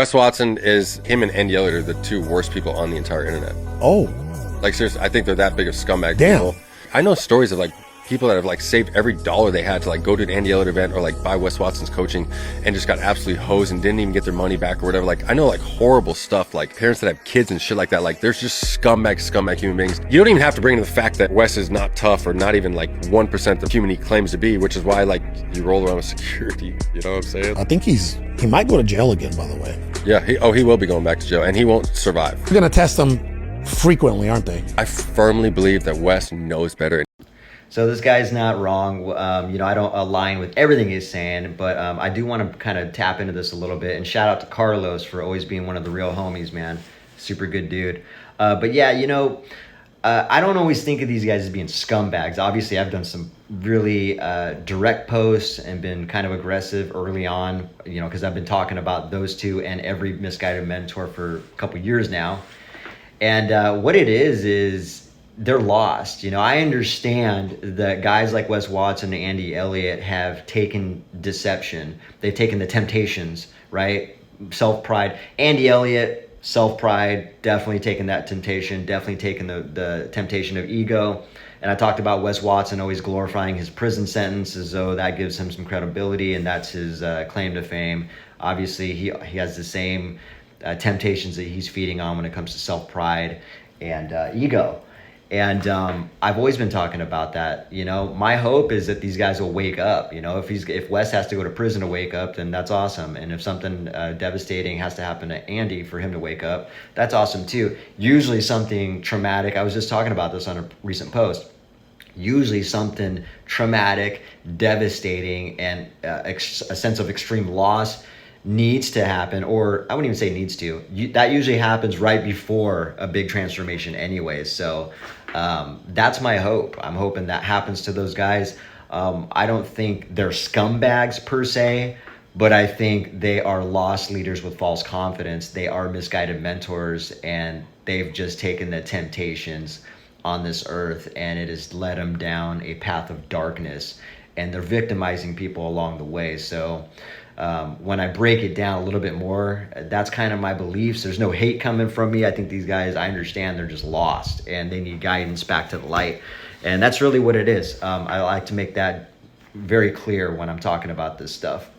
Wes Watson is him and Andy Elliott are the two worst people on the entire internet. Oh, Like seriously, I think they're that big of scumbag damn. people. I know stories of like people that have like saved every dollar they had to like go to an Andy Elliott event or like buy Wes Watson's coaching and just got absolutely hosed and didn't even get their money back or whatever. Like I know like horrible stuff, like parents that have kids and shit like that. Like there's just scumbag human beings. You don't even have to bring in the fact that Wes is not tough or not even like 1% the human he claims to be, which is why like you roll around with security. You know what I'm saying? I think he might go to jail again, by the way. Yeah, he will be going back to jail and he won't survive. They're gonna test him frequently, aren't they? I firmly believe that Wes knows better. So this guy's not wrong. I don't align with everything he's saying, but I do want to kind of tap into this a little bit. And shout out to Carlos for always being one of the real homies, man. Super good dude. But yeah, I don't always think of these guys as being scumbags. Obviously, I've done some really direct posts and been kind of aggressive early on, because I've been talking about those two and every misguided mentor for a couple years now. And what it is they're lost. I understand that guys like Wes Watson and Andy Elliott have taken deception. They've taken the temptations, right? Self-pride. Andy Elliott, self-pride, definitely taken that temptation, definitely taken the temptation of ego. And I talked about Wes Watson always glorifying his prison sentence as though that gives him some credibility and that's his claim to fame. Obviously, he has the same temptations that he's feeding on when it comes to self-pride and ego. And I've always been talking about that. My hope is that these guys will wake up. If Wes has to go to prison to wake up, then that's awesome. And if something devastating has to happen to Andy for him to wake up, that's awesome too. Usually something traumatic. I was just talking about this on a recent post. Usually something traumatic, devastating, and a sense of extreme loss needs to happen, or I wouldn't even say needs to. That usually happens right before a big transformation anyways. So that's my hope. I'm hoping that happens to those guys. I don't think they're scumbags per se, but I think they are lost leaders with false confidence. They are misguided mentors, and they've just taken the temptations on this earth, and it has led them down a path of darkness, and they're victimizing people along the way. So when I break it down a little bit more, that's kind of my beliefs. There's no hate coming from me. I think these guys, I understand they're just lost and they need guidance back to the light. And that's really what it is. I like to make that very clear when I'm talking about this stuff.